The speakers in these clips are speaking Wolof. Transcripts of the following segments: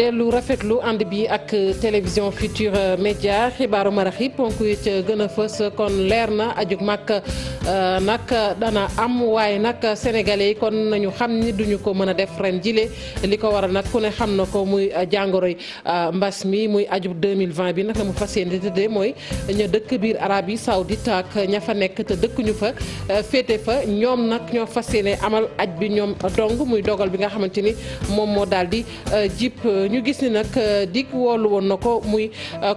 dellu rafetlu ànd bi ak télévision Futurs Médias xibaaru marax yi ponk yi ca gën a fës kon leer na ajug màkk nag dana am waaye nag sénégalais yi kon nañu xam ni duñu ko mën a def ren jile li ko waral nag ku ne xam na ko muy jàngoroy mbas mi muy ajub 2020 bi nag la mu fas yéene tëddee mooy ña dëkk biir Arabie Saoudite ak ña fa nekk te dëkkuñu fa féete fa ñoom nag ñoo fas yéene amal aj bi ñoom dong muy dogal bi nga xamante ni moom moo daal di jip ñu gis ni nag dig woolu woon na ko muy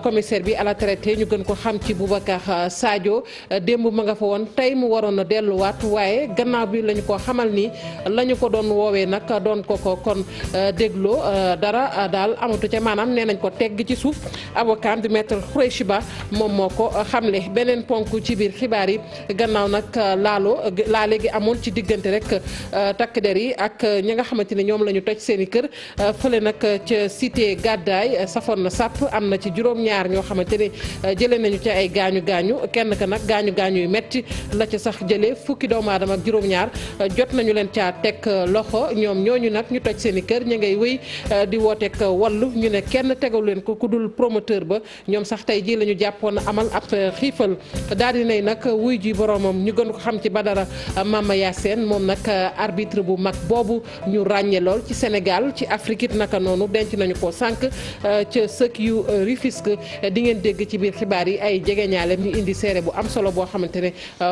commissaire bi à la traité ñu gën ko xam ci Boubacar Sadio démb ma nga fa woon tey mu waroon a delluwaat waaye gannaaw bi lañu ko xamal ni lañu ko doon woowee nag doon ko kon dégloo dara daal amatu ca maanaam nee nañ ko tegg ci suuf avocat bi maître Khoureychi Ba moom moo ko xamle beneen ponk ci biir xibaar yi gannaaw nag laa léegi amoon ci diggante rek takk der yi ak ñi nga xamante ne ñoom la ñu toj seen i kër fële nag ca cité Gàddaay safoon na sàpp am na ci juróom-ñaar ñoo xamante ne jëlee nañu ci ay gaañu gaañu kenn ka nag gaañu gaañu yu metti la ca sax jëlee fukki doomu aadama ak juróom-ñaar jot nañu leen caa teg loxo ñoom ñooñu nag ñu toj seen i kër ñu ngay wéy di wooteeg wallu ñu ne kenn tegalu leen ko ku dul promoteur ba ñoom sax tey jii la ñu jàppoon amal ab xiifal daal di nay nag wuy ji boromam ñu gën ko xam ci Badara Mama Yacine moom nag arbitre bu mag boobu ñu ràññee lool ci Sénégal ci Afrique it naka noonu denc nañu ko sànq ca sëk yu Rufisque di ngeen dégg ci biir xibaar yi ay jegeñaaleem ñu indi seere bu am solo boo xamante ne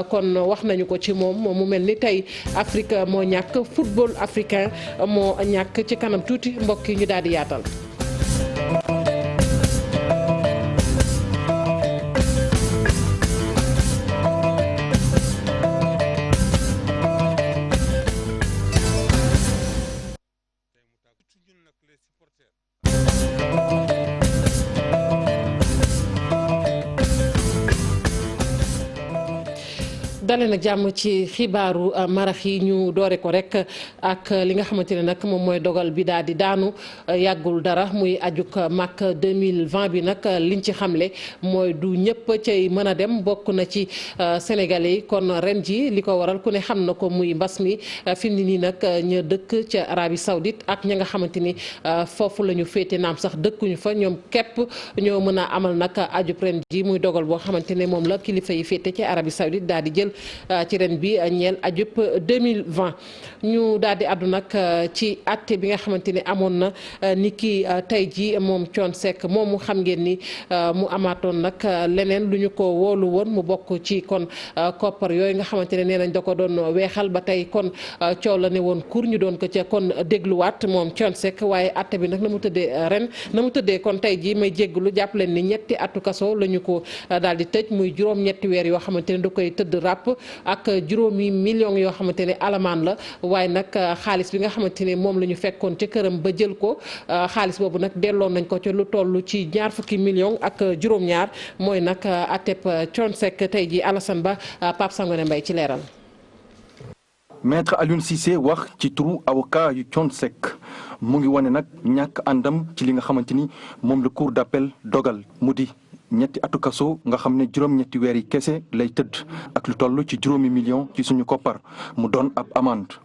kon wax nañu ko ci moom mu mel ni tey Afrique moo ñàkk football africain moo ñàkk ci kanam tuuti mbokk yi ñu daal di yaatal. dalee nag jàmm ci xibaaru marax yi ñu doore ko rek ak li nga xamante ne nag moom mooy dogal bi daal di daanu yàggul dara muy ajuk màkk 2020 bi nag liñ ci xamle mooy du ñëpp cay mën a dem bokk na ci sénégalais yi kon ren ji li ko waral ku ne xam na ko muy mbas mi fi mu ne nii nag ña dëkk ca Arabie Saoudite ak ña nga xamante ni foofu la ñu féete naam sax dëkkuñu fa ñoom képp ñoo mën a amal nag ajub ren ji muy dogal boo xamante ne moom la kilifa yi féete ca Arabie Saoudite daal di jël ci ren bi ñeel ajub 2020 ñu daal di àddu nag ci àtte bi nga xamante ni amoon na ni ki tey ji moom Thione Seck moomu xam ngeen ni mu amaatoon nag leneen lu ñu ko woolu woon mu bokk ci kon koppar yooyu nga xamante ne nee nañ da ko doon weexal ba tey kon coow la ne woon kur ñu doon ko ca kon dégluwaat moom Thione Seck waaye àtte bi nag na mu tëddee ren na mu tëddee kon tey ji may jégglu jàpp leen ni ñetti atu kaso la ñu ko daal di tëj muy juróom-ñetti weer yoo xamante ne da koy tëdd ràpp ak juróomi millions yoo xamante ne alamaan la waaye nag xaalis bi nga xamante ne moom la ñu fekkoon ca këram ba jël ko xaalis boobu nag delloon nañ ko ca lu toll ci ñaar fukki millions ak juróom-ñaar mooy nag atep Thione Seck tey ji Alassane Ba Pape Sangone Mbaye ci leeral. Maître Alioune Cissé wax ci turu avocat yu Thione Seck mu ngi wane nag ñàkk àndam ci li nga xamante ni moom la cour d'appel dogal mu di ñetti atu kaso nga xam ne juróom-ñetti weer yi kese lay tëdd ak lu toll ci juróomi million ci suñu koppar mu doon ab amende.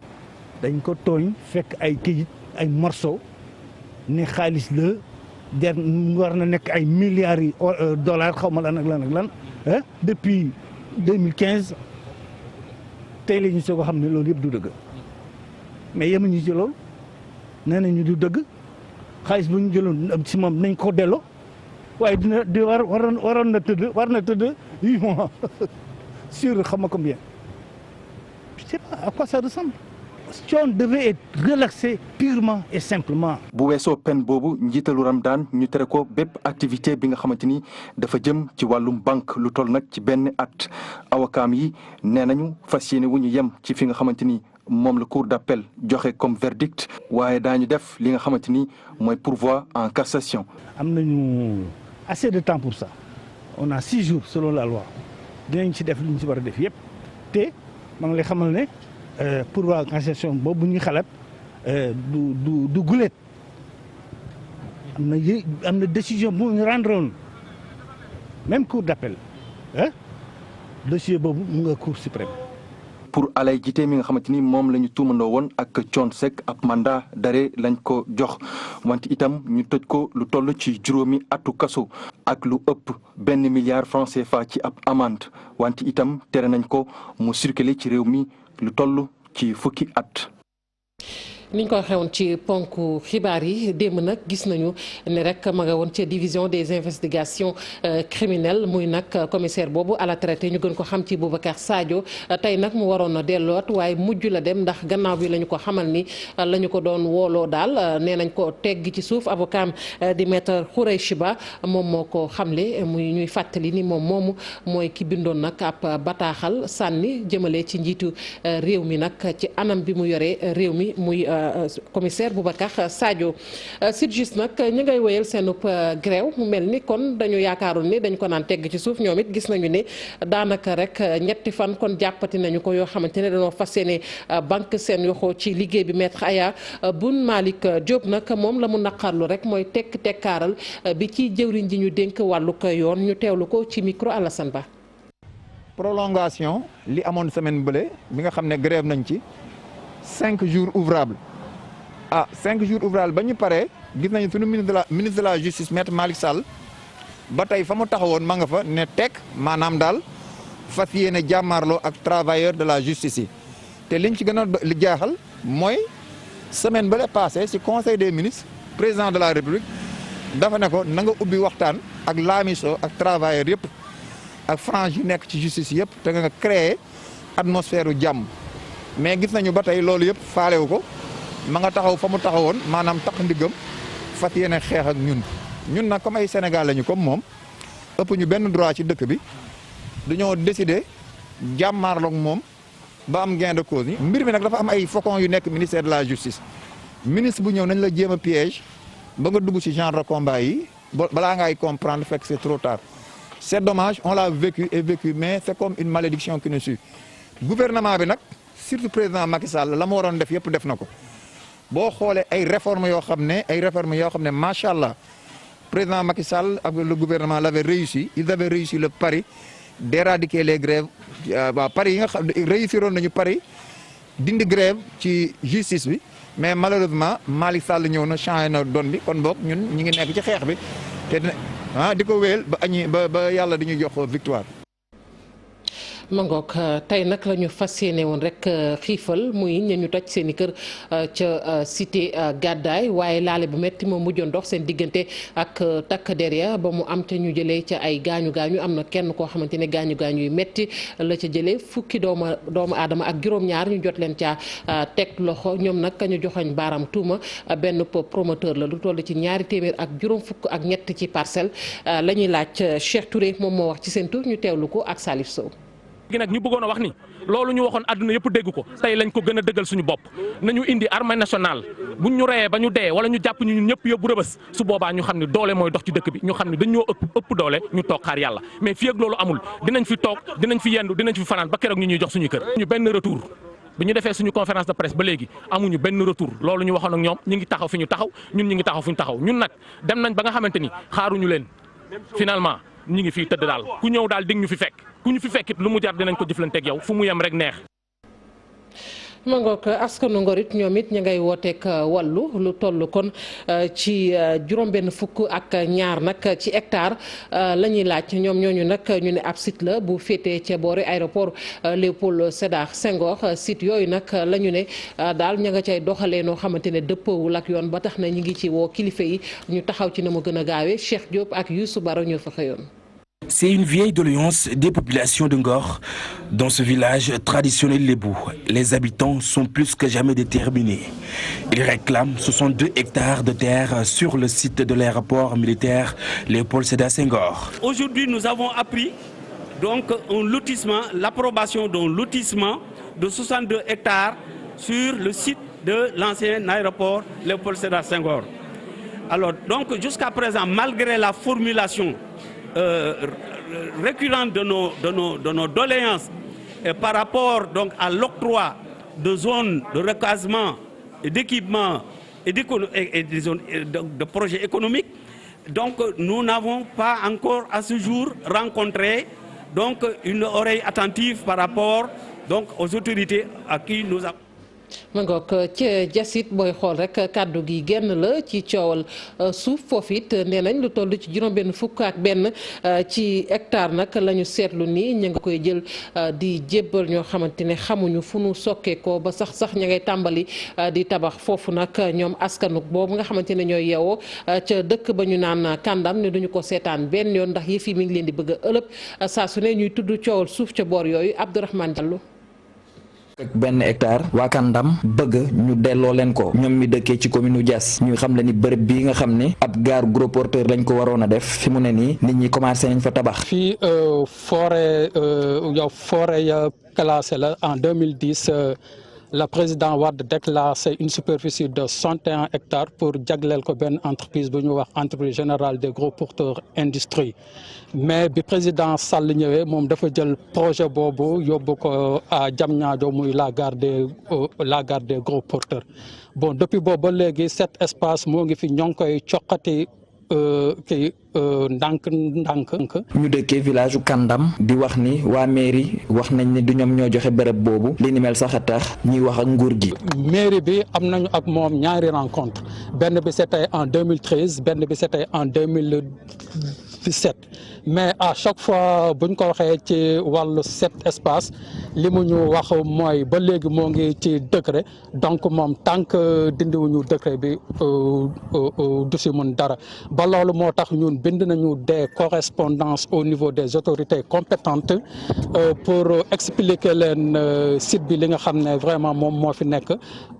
dañ ko tooñ fekk ay këyit ay morceau ne xaalis la jar war na nekk ay milliards yi dollars xaw ma lan ak lan ak lan depuis 2015 tey la ñu soog a xam ne loolu yëpp du dëgg mais yemuñu ci loolu nee nañu du dëgg xaalis bu ñu jëloon si moom nañ ko delloo. waaye war na tëdd 8 mois sur xam nga combien je sais pas à quoi ça ressemble. Thione devait être relaxé purement et simplement. bu weesoo peine boobu njiitalu Ramadan ñu tere ko bépp activité bi nga xamante ni dafa jëm ci wàllum banque lu toll nag ci benn at awakaam yi nee nañu fas yéene wu ñu yem ci fi nga xamante ni moom la cour d'appel joxe comme verdict waaye daañu def li nga xamante ni mooy pourvoi en cassation. am nañu assez de temps pour ça on a 6 jours selon la loi dinañ ci def li ñu ci war a def yëpp te maa ngi lay xamal ne pourvoi en cassation boobu ñuy xalaat du guléet am na décision bu ñu rendre woon même cour d'appel dossier boobu mu nga cour suprême. pour Alay Jité mi nga xamante ni moom la ñu tuumandoo woon ak Thione Seck ab mandat d'arrêt lañ ko jox wante itam ñu tëj ko lu toll ci juróomi atu kaso ak lu ëpp 1 milliard franc CFA ci ab amende wante itam tere nañ ko mu circuler ci réew mi lu toll ci fukki at. niñ ko waxee woon ci ponk xibaar yi démb nag gis nañu ne rek ma nga woon ca division des investigations criminelles muy nag commissaire boobu à la traité ñu gën ko xam ci Boubacar Sadio tey nag mu waroon a delluwaat waaye mujj la dem ndax gannaaw bi la ñu ko xamal ni la ñu ko doon wooloo daal nee nañ ko tegg ci suuf avocat di maître Khoureychi Ba moom moo ko xamle muy ñuy fàttali ni moom moomu mooy ki bindoon nag ab bataaxal sànni jëmale ci njiitu réew mi nag ci anam bi mu yoree réew mi muy commissaire Boubacar Sadio. SYTJUST nag ñu ngay wéyal seenub grève mu mel ni kon dañu yaakaaroon ni dañ ko naan tegg ci suuf ñoom it gis nañu ne daanaka rek ñetti fan kon jàppati nañu ko yoo xamante ne dañoo fas yéene banque seen yoxoo ci liggéey bi maître Aya Boun Malick Diop nag moom la mu naqarlu rek mooy tekkaaral bi ci jëwriñ ji ñu dénk wàllu ko yoon ñu teewlu ko ci micro Alassane Ba. prolongation li amoon semaine bële bi nga xam ne grève nañ ci 5 jours ouvrables 5 jours ouvrables ba ñu paree gis nañu sunu ministre de la justice maître Malick Sall ba tey fa mu taxawoon ma nga fa ne tekk maanaam daal fas yéene jàmmaarloo ak travailleurs de la justice yi te liñ ci gën a li jaaxal mooy semaine ba la passé ci conseil des ministres président de la république dafa ne ko na nga ubbi waxtaan ak laamiso ak travailleurs yëpp ak frange yi nekk ci justice yëpp te nga créer atmosphère u jàmm mais gis nañu ba tey loolu yëpp faalewu ko ma nga taxaw fa mu taxawoon maanaam tax ndiggam fas yéene xeex ak ñun nag comme ay Sénégal lañu comme moom ëpp ñu benn droit ci dëkk bi dañoo décider jàmmaarloog moom ba am gain de cause yi mbir mi nag dafa am ay faucons yu nekk ministère de la justice ministre bu ñëw nañ la jéem a piège ba nga dugg ci genre de combat yi balaa ngay comprendre fekk c'est trop tard c'est dommage on l'a vécu mais c'est comme une malédiction qui nous suit gouvernement bi nag surtout président Macky Sall la ma waroon def yëpp def na ko boo xoolee ay réformes yoo xam ne macha allah président Macky Sall ak le gouvernement l'avait réussi ils avaient réussi le pari d'éradiquer les grèves pari yi nga xam ne réussiroon nañu pari dindi grève ci justice bi mais malheureusement Malick Sall ñëw na changé na donne bi kon boog ñun ñi ngi nekk ci xeex bi te di ko wéyal ba yàlla di ñu jox victoire. mangook tey nag la ñu fas yéene woon rek xiifal muy ñu toj seen i kër ca cité Gàddaay waaye laale bu metti moo mujjoon dox seen diggante ak takk der ya ba mu am te ñu jëlee ca ay gaañu am na kenn koo xamante ne gaañu yu metti la ca jëlee fukki doomu aadama ak juróom-ñaar ñu jot leen caa teg loxo ñoom nag ñu joxoñ baaram tuuma benn promoteur la lu toll ci 200 ak juróom fukk ak ñett ci parcelle la ñuy laaj Cheikh Touré moom moo wax ci seen tur ñu teewlu ko ak Salif Sow. gi nag ñu bëggoon a wax ni loolu ñu waxoon àdduna yëpp dégg ko tey lañ ko gën a dëggal suñu bopp nañu indi armée nationale buñ ñu reyee ba ñu dee wala ñu jàpp ñu ñun ñëpp yóbbu rëbës su boobaa ñu xam ne doole mooy dox ci dëkk bi ñu xam ne dañ ñoo ëpp doole ñu toog xaar yàlla mais fii ak loolu amul dinañ fi toog dinañ fi yendu dinañ fi fanaan ba keroog ñu ñuy jox suñu kër ñu benn retour bi ñu defee suñu conférence de presse ba léegi amuñu benn retour loolu ñu waxoon ak ñoom ñu ngi taxaw fi ñu taxaw ñun ñu ngi taxaw fi ñu taxaw ñun nag dem nañ ba nga xamante ni xaaruñu leen finalement ñu ngi fii tëdd daal ku ñëw daal dig ñu fi fekk ku ñu fi fekkit lu mu jar dinañ ko jëflanteeg yow fu mu yem rek neex. ma ngoog askanu Ngor it ñoom it ña ngay wooteek wàllu lu toll kon ci juróom-benn fukk ak ñaar nag ci hectare la ñuy laaj ñoom ñooñu nag ñu ne ab site la bu féetee ca boori aéroport Léopold Sédar Senghor site yooyu nag la ñu ne daal ña nga cay doxalee noo xamante ne dëppoowul ak yoon ba tax na ñu ngi ci woo kilifa yi ñu taxaw ci na mu gën a gaawee Cheikh Diop ak Youssou Baro ñoo fa xëyoon. C'est une vieille doléance des populations de Ngor. Dans ce village traditionnel lébou, les habitants sont plus que jamais déterminés. Ils réclament 62 hectares de terre sur le site de l'aéroport militaire Léopold Sédar Senghor. Aujourd'hui, nous avons appris donc un lotissement, l'approbation d'un lotissement de 62 hectares sur le site de l'ancien aéroport Léopold Sédar Senghor. Alors, donc, jusqu'à présent, malgré la formulation récurrente de nos doléances par rapport donc à l'octroi de zones de recasement et d'équipement et des zones de projets économiques. Donc nous n'avons pas encore à ce jour rencontré donc une oreille attentive par rapport donc aux autorités à qui nous avons. ma ngoog ca jasit booy xool rek kàddu gi genn la ci coowal suuf foofu it nee nañ lu toll ci juróom-benn fukk ak benn ci hectare nag la ñu seetlu nii ñu nga koy jël di jébbal ñoo xamante ne xamuñu fu nu sokkee ko ba sax ña ngay tàmbali di tabax foofu nag ñoom askanuk boobu nga xamante ne ñooy yeewoo ca dëkk ba ñu naan kàndam ne duñu ko seetaan benn yoon ndax yëf yi mi ngi leen di bëgg a ëlëb saa su ne ñuy tudd coowal suuf ca boor yooyu Abdourahmane Diallo. benn hectare waa Kandam bëgg ñu delloo leen ko ñoom mi dëkkee ci commune u Diass ñu xam le ni bërëb bii nga xam ne ab gare gros porteur lañ ko waroon a def fi mu ne nii nit ñi commencé nañ fa tabax. fii forêt ya classé la en 2010 le président Wade déclassé une superficie de 61 hectares pour jagleel ko benn entreprise bu ñu wax entreprise générale des gros porteurs industrie mais bi président Sall ñëwee moom dafa jël projet boobu yóbbu ko à Diamniadio muy la gare des gros porteurs bon depuis boobu ba léegi cet espace moo ngi fi ñoo ngi koy coqati ndànk. ñu dëkkee village u Kandam di wax ni waa mairie wax nañ ni du ñoom ñoo joxe bërëb boobu li ni mel sax a tax ñuy wax ak nguur gi. mairie bi am nañu ak moom ñaari rencontre benn bi c'était en 2013 benn bi c'était en 2017 mais à chaque fois buñ ko waxee ci wàllu cet espace li mu ñu wax mooy ba léegi moo ngi ci décret donc moom tant que dindiwuñu décret bi du si mun dara ba loolu moo tax ñun bind nañu des correspondances au niveau des autorités compétentes pour expliquer leen site bi li nga xam ne vraiment moom moo fi nekk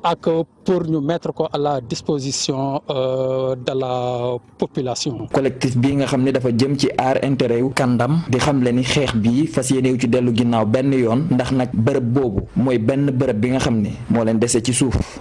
ak pour ñu mettre ko à la disposition de la population. collectif bi nga xam ne dafa jëm ci aar intérêt yu Kandam di xam le ni xeex bi fas yéenewu ci dellu ginnaaw benn yoon ndax nag bërëb boobu mooy benn bërëb bi nga xam ne moo leen dese ci suuf.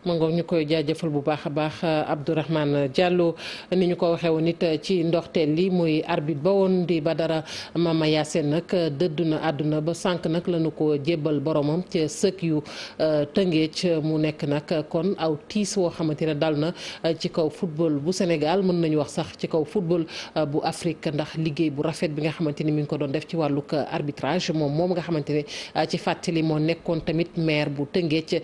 ma ngoog ñu koy jaajëfal bu baax a baax Abdourahmane Diallo ni ñu ko waxee woon nit ci ndoxteel li muy arbitre ba woon di Badara Mama Yacine nag dëddu na àdduna ba sànq nag la ñu ko jébbal boromam ca sëk yu Tëngéej mu nekk nag kon aw tiis woo xamante ne dal na ci kaw football bu Sénégal mën nañu wax sax ci kaw football bu Afrique ndax liggéey bu rafet bi nga xamante ni mi ngi ko doon def ci wàllug arbitrage moom nga xamante ne ci fàttali moo nekkoon tamit maire bu Tëngéej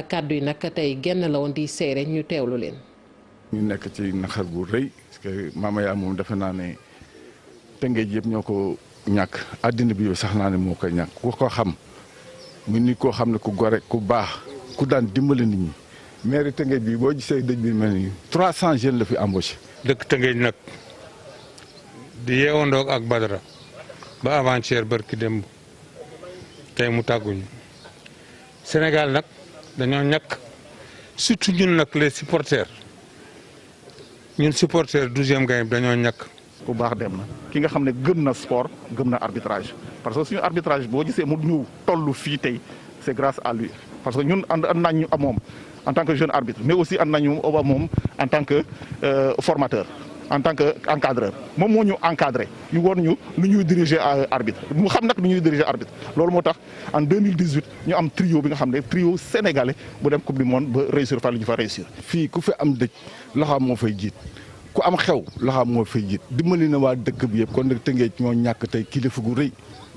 kàddu yi nag tey genn la woon di seere ñu teewlu leen. ñu nekk ci naxar bu rëy parce que Mama yaa moom defe naa ne Tëngéej yëpp ñoo ko ñàkk àddina bi yow sax naa ne moo koy ñàkk ku ko xam mu nit koo xam ne ku gore ku baax ku daan dimbali nit ñi maire Tëngéej bi boo gisee dëj bi mel ni 300 jeunes la fi embauché. dëkk Tëngéej nag di yeewandoog ak Badara ba avant-hier barki démb tey mu tàgguñu Sénégal nag dañoo ñàkk. surtout ñun nag les supporters ñun supporters 12e Gaïndé dañoo ñàkk. ku baax dem na ki nga xam ne gëm na sport gëm na arbitrage parce que suñu arbitrage boo gisee mu ñu toll fii tey c'est grâce à lui parce que ñun ànd nañu ak moom en tant que jeune arbitre mais aussi ànd nañu ak moom en tant que formateur en tant que encadreur moom moo ñu encadré ñu war ñu nu ñuy diriger arbitre mu xam nag nu ñuy diriger arbitre loolu moo tax en 2018 ñu am trio bi nga xam ne trio sénégalais bu dem coupe du monde ba réussir fa lu ñu fa réussir. fii ku fi am dëj loxoom moo fay jiit ku am xew loxoom moo fay jiit dimbali na waa dëkk bi yëpp kon nag Tëngéej moo ñàkk tey kilifa gu rëy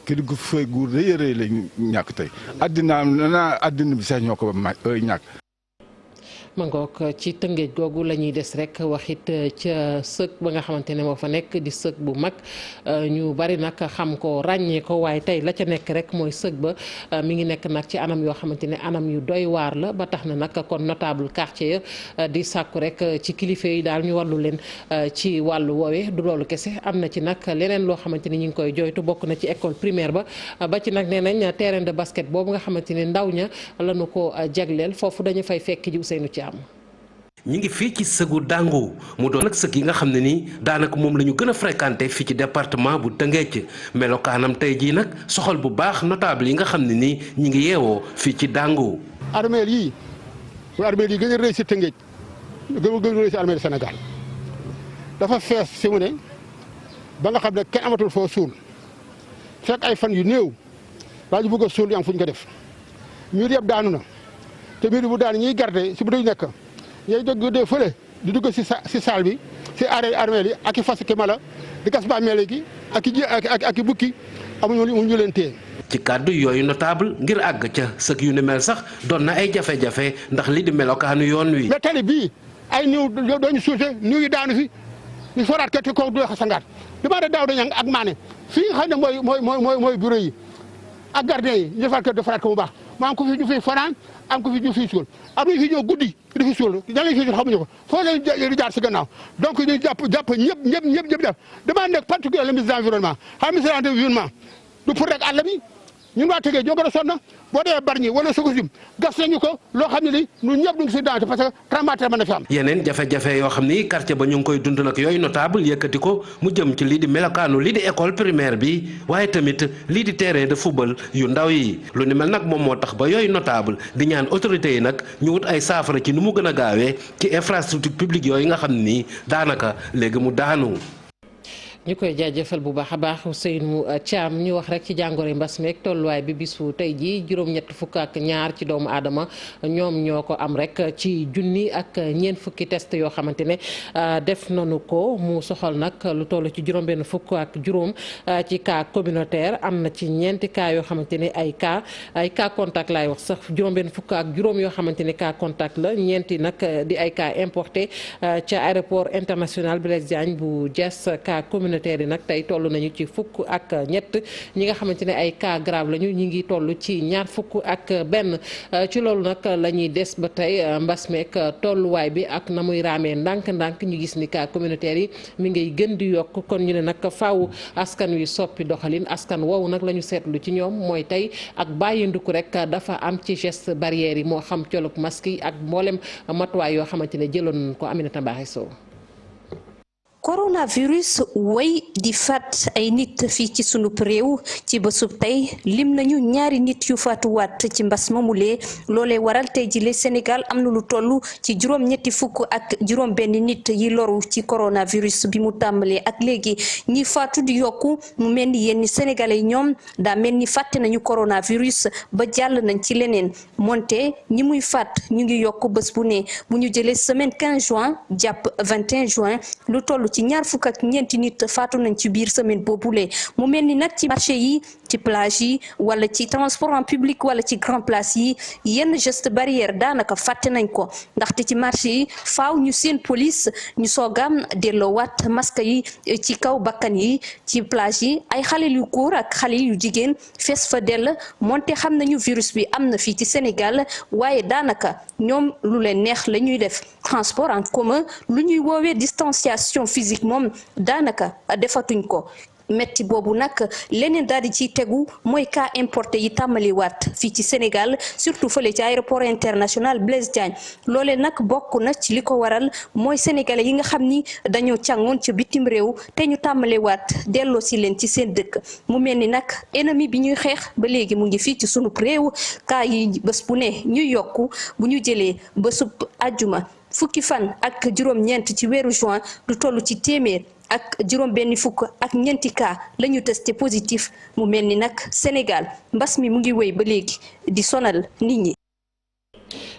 kilifa gu rëy a rëy la ñàkk tey addina bi sax ñoo ko ba ñàkk. ma ngoog ci Tëngéej googu la ñuy des rek waxit ca sëg ba nga xamante ne moo fa nekk di sëg bu mag ñu bari nag xam ko ràññee ko waaye tey la ca nekk rek mooy sëg ba mi ngi nekk nag ci anam yoo xamante ne anam yu doy waar la ba tax na nag kon notable quartier ya di sàkku rek ci kilifa yi daal ñu wàllu leen ci wàllu woowee du loolu kese am na ci nag leneen loo xamante ni ñu ngi koy joytu bokk na ci école primaire ba ci nag nee nañ terrain de basket boobu nga xamante ne ndaw ña lañu ko jagleel foofu dañu fay fekk ji Ousseynou Thiam. ñi ngi fii ci sëgu Dangu mu doon nag sëg yi nga xam ne nii daanaka moom la ñu gën a fréquenté fii ci département bu Tëngéej melokaanam tey jii nag soxal bu baax notable yi nga xam ne nii ñi ngi yeewoo fii ci Dangu. armeel yi mooy armeel yi gën a rëy si Tëngéej gën a rëy si armeel Sénégal dafa fees si mu ne ba nga xam ne kenn amatul foo suul fekk ay fan yu néew waa ñu bëgg a suul yi am fu ñu ko def miir yëpp daanu na te miir bu daan ñiy garde si bu duñ nekk ñooy jóg dee fële di dugg si salle bi si armeel yi ak i fas ki mala di gas bàmmeel gi ak i bukki amuñu ñu leen téye. ci kàddu yooyu notable ngir àgg ca sëg yu ni mel sax doon na ay jafe-jafe ndax li di melokaanu yoon wi. mais tali bii ay niw dooñu suuse niw yi daanu fi ñu soraat ko te ko du xasangaat demande daaw dañu ak maane fii nga xam ne mooy bureau yi ak gardien yi ñu defar ko defaraat ko bu baax ma am ko fi ñu fiy fanaan am ko fi ñu fiy suul am nañu fi ñëw guddi di fi suul da lañ fi suul xamuñu ko foo leen di jaar si gannaaw donc ñu jàpp ñëpp def demande nag particulier le ministre de l'environnement xam ministre de l'environnement du pour rek àll bi ñun waa Tëngéej ñoo gën a sonn boo dee Bargny wala Sococim gas nañu ko loo xam ne ni ñun ñëpp ñu ngi si danger parce que tremblement mën na fi am. yeneen jafe-jafe yoo xam ni quartier ba ñu ngi koy dund nag yooyu notable yëkkati ko mu jëm ci lii di melokaanu lii di école primaire bi waaye tamit lii di terrain de football yu ndaw yi lu ni mel nag moom moo tax ba yooyu notable di ñaan autorités yi nag ñu wut ay saafara ci nu mu gën a gaawee ci infrastructure publique yooyu nga xam ne nii daanaka léegi mu daanu. ñu koy jaajëfal bu baax a baax Ousseynou Thiam ñu wax rek ci jàngoro mbas meeg tolluwaay bi bisu tey jii juróom-ñett fukk ak ñaar ci doomu aadama ñoom ñoo ko am rek ci junni ak ñeent fukki test yoo xamante ne def nañu ko mu soxal nag lu toll ci juróom-benn fukk ak juróom ci cas communautaire am na ci ñeenti cas yoo xamante ne ay cas contact laay wax sax juróom-benn fukk ak juróom yoo xamante ne cas contact la ñeenti nag di ay cas importé ca aéroport international Blaise Diagne bu Diass cas communautaire yi nag tey toll nañu ci fukk ak ñett ñi nga xamante ne ay cas grave lañu ñi ngi toll ci ñaar fukk ak benn ci loolu nag la ñuy des ba tey mbas meek tolluwaay bi ak na muy raamee ndànk-ndànk ñu gis ni cas communautaire yi mi ngay gën di yokk kon ñu ne nag faaw askan wi soppi doxalin askan woowu nag la ñu seetlu ci ñoom mooy tey ak bàyyindiku rek dafa am ci geste barrière yi moo xam colug masque yi ak mboolem matuwaay yoo xamante ne jëloon ko Aminata Mbaxe Sow. coronavirus way di faat ay nit fii ci sunub réew ci bésub tey lim nañu ñaari nit yu faatuwaat ci mbas mamulee loolee waral tey jile Sénégal am na lu toll ci juróom-ñetti fukk ak juróom-benn nit yi loru ci coronavirus bi mu tàmbalee ak léegi ñi faatu di yokku mu mel ni yenn sénégalais ñoom daa mel ni fàtte nañu coronavirus ba jàll nañ ci leneen moonte ñi muy faat ñu ngi yokk bés bu ne bu ñu jëlee semaine 15 juin jàpp 21 juin lu toll ci ñaar fukk ak ñeenti nit faatu nañ ci biir semaine boobule mu mel ni nag ci marché yi ci plage yi wala ci transport en public wala ci grand place yi yenn geste barrière daanaka fàtte nañ ko ndaxte ci marché yi faaw ñu seen police ñu soogam delloowaat masque yi ci kaw bakkan yi ci plage yi ay xale yu góor ak xale yu jigéen fees fa dell moonte xam nañu virus bi am na fii ci Sénégal waaye daanaka ñoom lu leen neex la ñuy def transport en commun lu ñuy woowee distanciation physique moom daanaka defatuñ ko metti boobu nag leneen daal di ciy tegu mooy cas importé yi tàmbaliwaat fii ci Sénégal surtout fële ci aéroport international Blaise Diagne loolee nag bokk na ci li ko waral mooy sénégalais yi nga xam ni dañoo càngoon ca bitim réew te ñu tàmbaliwaat delloo si leen ci seen dëkk mu mel ni nag ennemi bi ñuy xeex ba léegi mu ngi fii ci sunu réew cas yi bés bu ne ñuy yokku bu ñu jëlee bésub àjjuma fukki fan ak juróom-ñeent ci weeru juin lu toll ci téeméer ak juróom benn fukk ak ñeenti cas la ñu testé positif mu mel ni nag Sénégal mbas mi mu ngi wéy ba léegi di sonal nit ñi.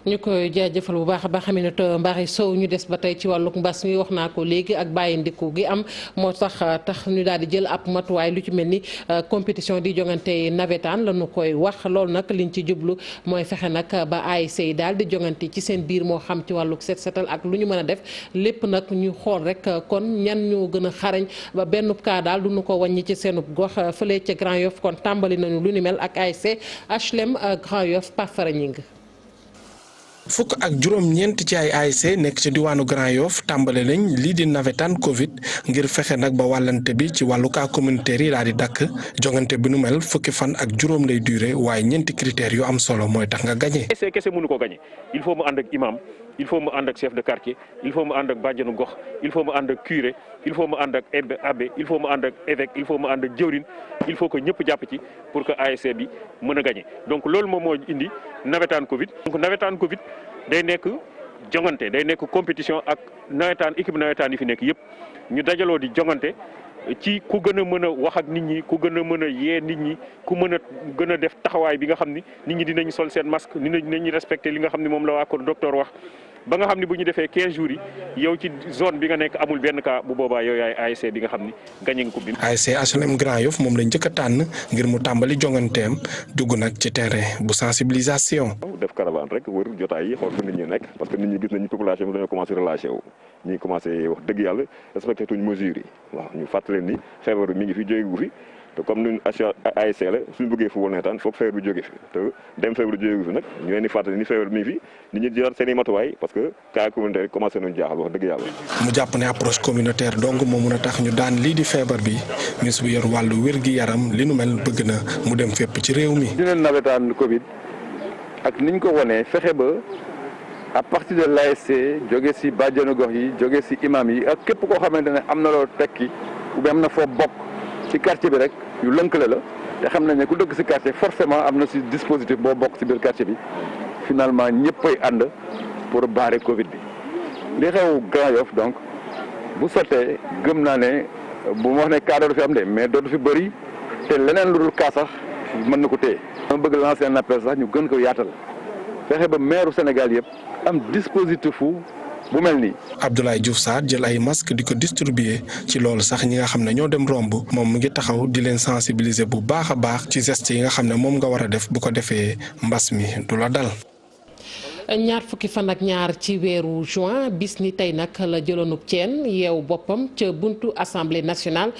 ñu koy jaajëfal bu baax a baax Aminata Mbaxe Sow ñu des ba tey ci wàllug mbas mi wax naa ko léegi ak bàyyi ndiku gi am moo tax ñu daal di jël ab matuwaay lu ci mel ni compétition di jongante navétane la ñu koy wax loolu nag liñ ci jublu mooy fexe nag ba ASC yi daal di jongante ci seen biir moo xam ci wàllug set setal ak lu ñu mën a def lépp nag ñu xool rek kon ñan ñoo gën a xarañ ba benn cas daal du ñu ko wàññi ci seenub gox fële ca Grand Yoff kon tàmbali nañu lu ni mel ak ASC HLM Grand Yoff Pafara Ñing fukk ak juróom-ñeent ci ay ASC nekk ci diwaanu Grand Yoff tàmbale nañ lii di navétane Covid ngir fexe nag ba wàllante bi ci wàllu cas communautaire yi daal di dakk jongante bi nu mel fukki fan ak juróom lay duré waaye ñeenti critères yu am solo mooy tax nga gagné. kese mënu ko gagné il faut mu ànd ak imam il faut mu ànd ak chef de quartier il faut mu ànd ak bàjjenu gox il faut mu ànd ak curé il faut mu ànd ak abbé il faut mu ànd ak évêque il faut mu ànd ak jëwrin il faut que ñëpp jàpp ci pour que ASC bi mën a gagné donc loolu moom moo indi navétane Covid. donc navétane Covid day nekk jongante day nekk compétition ak nawetaan équipe nawetaan yi fi nekk yëpp ñu dajaloo di jongante ci ku gën a mën a wax ak nit ñi ku gën a mën a yee nit ñi ku mën a gën a def taxawaay bi nga xam ni nit ñi dinañ sol seen masque dinañ respecté li nga xam ni moom la waa ko docteur wax ba nga xam ni bu ñu defee 15 jours yi yow ci zone bi nga nekk amul benn cas bu boobaa yow yaay ASC bi nga xam ni gagné nga ko bi. ASC HLM Grand Yoff moom lañ njëkk a tànn ngir mu tàmbali jonganteem dugg nag ci terrain bu sensibilisation. def caravane rek wër jotaay yi xool fu nit ñi nekk parce que nit ñi gis nañu population bi dañoo commencé relâché wu ñi commencé wax dëgg yàlla respecté tuñ mesures yi waaw ñu fàttali leen ni feebar bi mi ngi fi jóge gu fi te comme ñun ASC la suñu bëggee football nawetaan foog feebar bi jóge fi te dem feebar bi jóge gu fi nag ñu leen di fàttali ni feebar bi mi ngi fi nit ñi jëlaat seen i matuwaay parce que cas communautaire yi commencé nañu jaaxal wax dëgg yàlla. mu jàpp ne approche communautaire donc moo mun a tax ñu daan lii di feebar bi ministre bu yor wàllu wér-gi-yaram li nu mel bëgg na mu dem fépp ci réew mi. dina nawetaan Covid ak niñ ko wonee fexe ba à partir de l'ASC jóge si bàjjenu gox yi jóge si imam yi ak képp koo xamante ne am na loo tekki ou bien am na foo bokk ci quartier bi rek yu lënkale la te xam nañ ne ku dëkk si quartier forcément am na si dispositif boo bokk si biir quartier bi finalement ñëppay ànd pour barrer Covid bi. li xew Grand Yoff donc bu sottee gëm naa ne bu ma wax ne cas dootu fi am de mais dootu fi bëri te leneen lu dul cas sax mën na ko téye. dama bëgg lancer un appel sax ñu gën ko yaatal fexe ba maire Sénégal yëpp am dispositif bu mel nii. Abdoulaye Diouf Sarr jël ay masque di ko distribuer ci loolu sax ñi nga xam ne ñoo dem romb moom mu ngi taxaw di leen sensibiliser bu baax a baax ci geste yi nga xam ne moom nga war a def bu ko defee mbas mi du la dal. ñaar fukki fan ak ñaar ci weeru juin bis ni tey nag la jëloonub ceen yeew boppam ca buntu assemblée nationale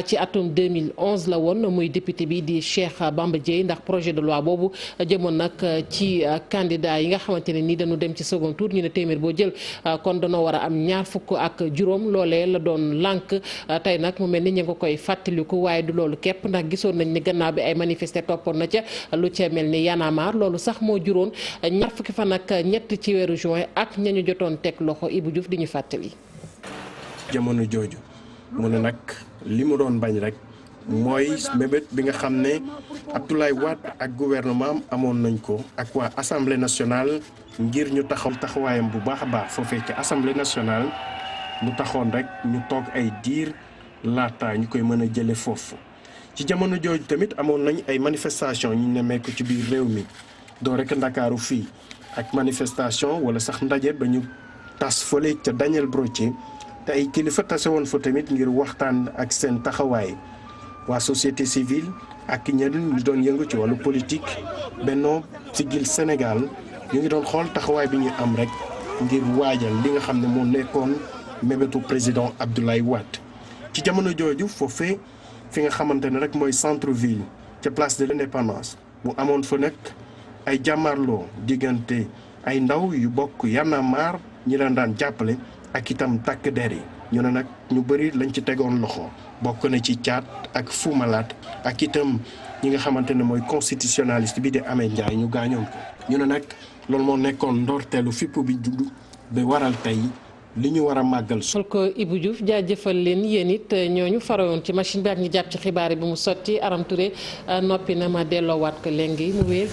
ci atum 2011 la woon muy député bi di Cheikh Bamba Dièye ndax projet de loi boobu jëmoon nag ci candidat yi nga xamante ne ni dañu dem ci second tour ñu ne téeméer boo jël kon danoo war a am ñaar fukk ak juróom loolee la doon lànk tey nag mu mel ni ñu nga koy fàttaliku waaye du loolu képp ndax gisoon nañ ni gannaaw bi ay manifester toppoon na ca lu ca mel ni Y'en a marre loolu sax moo juróon ñaar fukki fan ak ñett ci weeru juin ak ñañu jotoon teg loxo Ibou Diouf di ñu fàttali. jamono jooju mu ne nag li mu doon bañ rek mooy mébét bi nga xam ne Abdoulaye Wade ak gouvernement amoon nañ ko ak waa assemblée nationale ngir ñu taxawaayam bu baax a baax foofee ci assemblée nationale mu taxoon rek ñu toog ay diir laata ñu koy mën a jële foofu. ci jamono jooju tamit amoon nañ ay manifestation ñu nemmeeku ci biir réew mi doo rek Ndakaaru fii ak manifestation wala sax ndaje ba ñu tas fële ca Daniel Brottier te ay kilifa tase woon fa tamit ngir waxtaan ak seen taxawaay waa société civile ak ñeneen ñu doon yëngu ci wàllu politique Benno Siggil Sénégal ñu ngi doon xool taxawaay bi ñu am rek ngir waajal li nga xam ne moo nekkoon mébétu président Abdoulaye Wade. ci jamono jooju foofee fi nga xamante ne rek mooy centre ville ca place de l'Indépendance bu amoon fa nag ay jàmmarloo diggante ay ndaw yu bokk Y'en a marre ñi leen daan jàppale ak itam takk der yi ñu ne nag ñu bëri lañ ci tegoon loxo bokk na ci Thiat ak Fou Malade ak itam ñi nga xamante ne mooy constitutionnaliste bi di Ameth Ndiaye ñu gaañoon ko ñu ne nag loolu moo nekkoon ndorteelu fipp bi judd ba waral tey li ñu war a màggal. sol ko Ibou Diouf jaajëfal leen yéen it ñooñu farawoon ci machine bi ak ñi jàpp ci xibaar yi bi mu sotti Aram Touré noppi na ma delloowaat ko léegi mu wéer